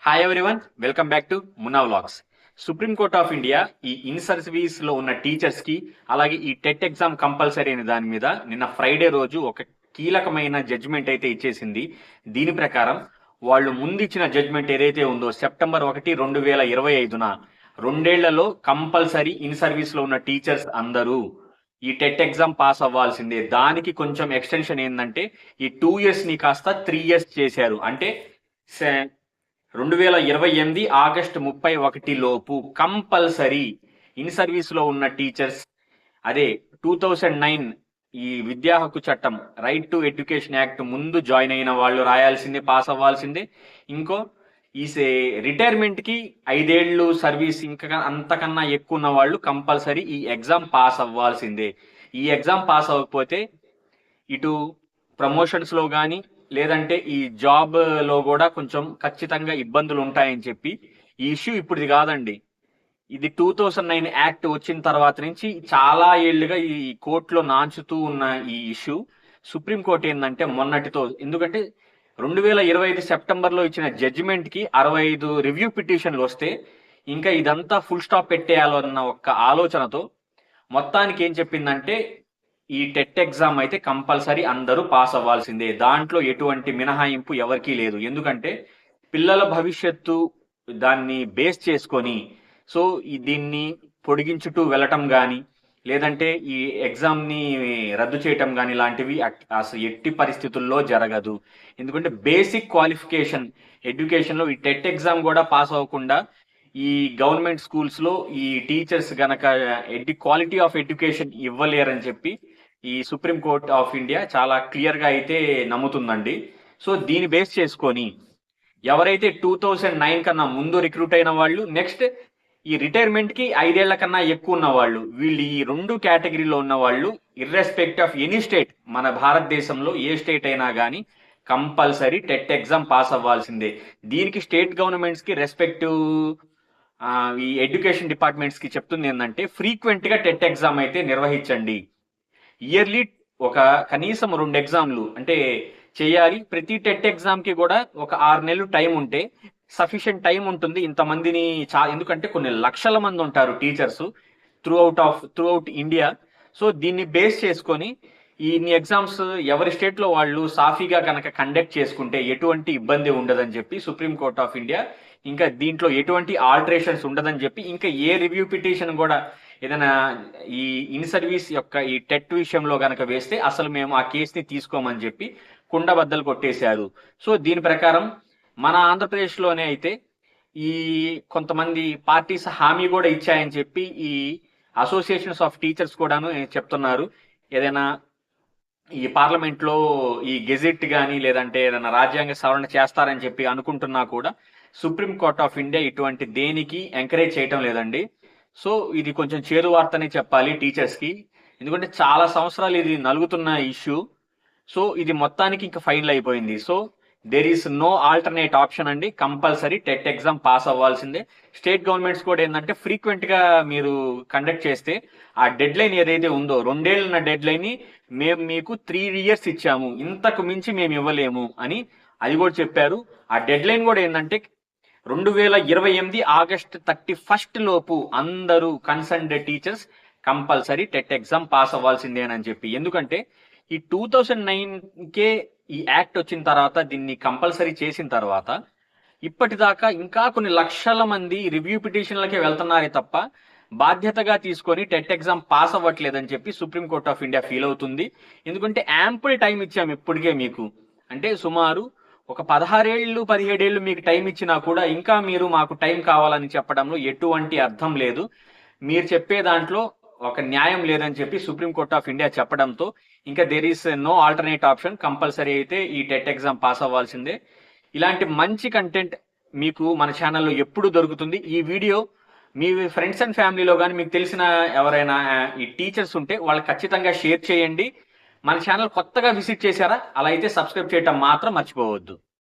Hi everyone, welcome back to Munna vlogs. Supreme Court of India ఈ in service లో ఉన్న teachers కి అలాగే ఈ టెట్ ఎగ్జామ్ కంపల్సరీ అనే దాని మీద నిన్న ఫ్రైడే రోజు ఒక కీలకమైన జడ్జిమెంట్ అయితే ఇచ్చేసింది. దీని ప్రకారం వాళ్ళు ముందు ఇచ్చిన జడ్జిమెంట్ ఏదైతే ఉందో సెప్టెంబర్ 1, 2025న రెండేళ్లలో కంపల్సరీ ఇన్ సర్వీస్ లో ఉన్న టీచర్స్ అందరూ ఈ టెట్ ఎగ్జామ్ పాస్ అవ్వాల్సిందే. దానికి కొంచెం ఎక్స్టెన్షన్ ఏంటంటే ఈ 2 years ని కాస్త 3 years చేశారు. అంటే 2028 ఆగస్టు 31 లోపు కంపల్సరీ ఇన్ సర్వీస్ లో ఉన్న టీచర్స్, అదే 2009 ఈ విద్యా హక్కు చట్టం రైట్ టు ఎడ్యుకేషన్ యాక్ట్ ముందు జాయిన్ అయిన వాళ్ళు రాయాల్సిందే, పాస్ అవ్వాల్సిందే. ఇంకో ఈ రిటైర్మెంట్ కి 5 ఏళ్ళు సర్వీస్ ఇంకా అంతకన్నా ఎక్కువ ఉన్న వాళ్ళు కంపల్సరీ ఈ ఎగ్జామ్ పాస్ అవ్వాల్సిందే. ఈ ఎగ్జామ్ పాస్ అవ్వకపోతే ఇటు ప్రమోషన్స్ లో కానీ లేదంటే ఈ జాబ్ లో కూడా కొంచెం ఖచ్చితంగా ఇబ్బందులు ఉంటాయని చెప్పి ఈ ఇష్యూ ఇప్పుడుది కాదండి. ఇది 2009 యాక్ట్ వచ్చిన తర్వాత నుంచి చాలా ఏళ్లుగా ఈ కోర్టులో నాంచుతూ ఉన్న ఈ ఇష్యూ సుప్రీంకోర్టు ఏంటంటే మొన్నటితో, ఎందుకంటే 2025 సెప్టెంబర్లో ఇచ్చిన జడ్జిమెంట్ కి 65 రివ్యూ పిటిషన్లు వస్తే ఇంకా ఇదంతా ఫుల్ స్టాప్ పెట్టేయాలన్న ఒక్క ఆలోచనతో మొత్తానికి ఏం చెప్పిందంటే ఈ టెట్ ఎగ్జామ్ అయితే కంపల్సరీ అందరూ పాస్ అవ్వాల్సిందే. దాంట్లో ఎటువంటి మినహాయింపు ఎవరికీ లేదు. ఎందుకంటే పిల్లల భవిష్యత్తు దాన్ని బేస్ చేసుకొని సో దీన్ని పొడిగించుతూ వెళ్ళటం కానీ లేదంటే ఈ ఎగ్జామ్ని రద్దు చేయటం కానీ లాంటివి అసలు ఎట్టి పరిస్థితుల్లో జరగదు. ఎందుకంటే బేసిక్ క్వాలిఫికేషన్ ఎడ్యుకేషన్లో ఈ టెట్ ఎగ్జామ్ కూడా పాస్ అవ్వకుండా ఈ గవర్నమెంట్ స్కూల్స్లో ఈ టీచర్స్ గనక క్వాలిటీ ఆఫ్ ఎడ్యుకేషన్ ఇవ్వలేరని చెప్పి ఈ సుప్రీం కోర్ట్ ఆఫ్ ఇండియా చాలా క్లియర్గా అయితే నమ్ముతుందండి. సో దీన్ని బేస్ చేసుకొని ఎవరైతే 2009 కన్నా ముందు రిక్రూట్ అయిన వాళ్ళు, నెక్స్ట్ ఈ రిటైర్మెంట్కి 5 ఏళ్ల కన్నా ఎక్కువ ఉన్న వాళ్ళు, వీళ్ళు ఈ 2 కేటగిరీలో ఉన్న వాళ్ళు ఇర్రెస్పెక్ట్ ఆఫ్ ఎనీ స్టేట్, మన భారతదేశంలో ఏ స్టేట్ అయినా కానీ కంపల్సరీ టెట్ ఎగ్జామ్ పాస్ అవ్వాల్సిందే. దీనికి స్టేట్ గవర్నమెంట్స్కి రెస్పెక్టివ్ ఈ ఎడ్యుకేషన్ డిపార్ట్మెంట్స్కి చెప్తుంది ఏంటంటే ఫ్రీక్వెంట్గా టెట్ ఎగ్జామ్ అయితే నిర్వహించండి. ఇయర్లీ ఒక కనీసం 2 ఎగ్జామ్లు అంటే చేయాలి. ప్రతి టెట్ ఎగ్జామ్కి కూడా ఒక 6 నెలలు టైం ఉంటే సఫిషియెంట్ టైం ఉంటుంది ఇంతమందిని ఎందుకంటే కొన్ని లక్షల మంది ఉంటారు teachers through out India. So దీన్ని బేస్ చేసుకొని ఇన్ని ఎగ్జామ్స్ ఎవరి స్టేట్లో వాళ్ళు సాఫీగా కనుక కండక్ట్ చేసుకుంటే ఎటువంటి ఇబ్బంది ఉండదని చెప్పి సుప్రీం కోర్ట్ ఆఫ్ ఇండియా, ఇంకా దీంట్లో ఎటువంటి ఆల్టరేషన్స్ ఉండదని చెప్పి, ఇంకా ఏ రివ్యూ పిటిషన్ కూడా ఏదైనా ఈ ఇన్ సర్వీస్ యొక్క ఈ టెట్ విషయంలో కనుక వేస్తే అసలు మేము ఆ కేసుని తీసుకోమని చెప్పి కుండబద్దలు కొట్టేశారు. సో దీని ప్రకారం మన ఆంధ్రప్రదేశ్లోనే అయితే ఈ కొంతమంది పార్టీస్ హామీ కూడా ఇచ్చాయని చెప్పి ఈ అసోసియేషన్స్ ఆఫ్ టీచర్స్ కూడాను చెప్తున్నారు. ఏదైనా ఈ పార్లమెంట్లో ఈ గెజెట్ కానీ లేదంటే ఏదైనా రాజ్యాంగ సవరణ చేస్తారని చెప్పి అనుకుంటున్నా కూడా సుప్రీం కోర్ట్ ఆఫ్ ఇండియా ఇటువంటి దేనికి ఎంకరేజ్ చేయటం లేదండి. సో ఇది కొంచెం చేదు వార్తనే చెప్పాలి టీచర్స్కి, ఎందుకంటే చాలా సంవత్సరాలు ఇది నలుగుతున్న ఇష్యూ. సో ఇది మొత్తానికి ఇంకా ఫైనల్ అయిపోయింది. So there is no alternate option అండి, కంపల్సరీ టెట్ ఎగ్జామ్ పాస్ అవ్వాల్సిందే. స్టేట్ గవర్నమెంట్స్ కూడా ఏంటంటే ఫ్రీక్వెంట్గా మీరు కండక్ట్ చేస్తే ఆ డెడ్ లైన్ ఏదైతే ఉందో 2 ఏళ్ళ డెడ్ లైన్ మేము మీకు 3 years ఇచ్చాము, ఇంతకు మించి మేము ఇవ్వలేము అని అది కూడా చెప్పారు. ఆ డెడ్ లైన్ కూడా ఏంటంటే 2028 ఆగస్టు 31 లోపు అందరూ concerned teachers compulsory TET exam pass అవ్వాల్సిందేనని చెప్పి. ఎందుకంటే ఈ 2009కే ఈ యాక్ట్ వచ్చిన తర్వాత దీన్ని కంపల్సరీ చేసిన తర్వాత ఇప్పటిదాకా ఇంకా కొన్ని లక్షల మంది రివ్యూ పిటిషన్లకే వెళ్తున్నారే తప్ప బాధ్యతగా తీసుకొని టెట్ ఎగ్జామ్ పాస్ అవ్వట్లేదని చెప్పి supreme court of India feel అవుతుంది. ఎందుకంటే యాంపుల్ టైం ఇచ్చాము ఇప్పటికే మీకు, అంటే సుమారు ఒక 16 ఏళ్ళు 17 ఏళ్ళు మీకు టైం ఇచ్చినా కూడా ఇంకా మీరు మాకు టైం కావాలని చెప్పడంలో ఎటువంటి అర్థం లేదు. మీరు చెప్పే దాంట్లో ఒక న్యాయం లేదని చెప్పి సుప్రీం కోర్ట్ ఆఫ్ ఇండియా చెప్పడంతో ఇంకా there is no alternate option, compulsory అయితే ఈ టెట్ ఎగ్జామ్ పాస్ అవ్వాల్సిందే. ఇలాంటి మంచి కంటెంట్ మీకు మన ఛానల్లో ఎప్పుడు దొరుకుతుంది. ఈ వీడియో మీ ఫ్రెండ్స్ అండ్ ఫ్యామిలీలో కానీ మీకు తెలిసిన ఎవరైనా ఈ టీచర్స్ ఉంటే వాళ్ళకి ఖచ్చితంగా షేర్ చేయండి. మన ఛానల్ కొత్తగా విజిట్ చేశారా, అలా అయితే సబ్స్క్రైబ్ చేయటం మాత్రం మర్చిపోవద్దు.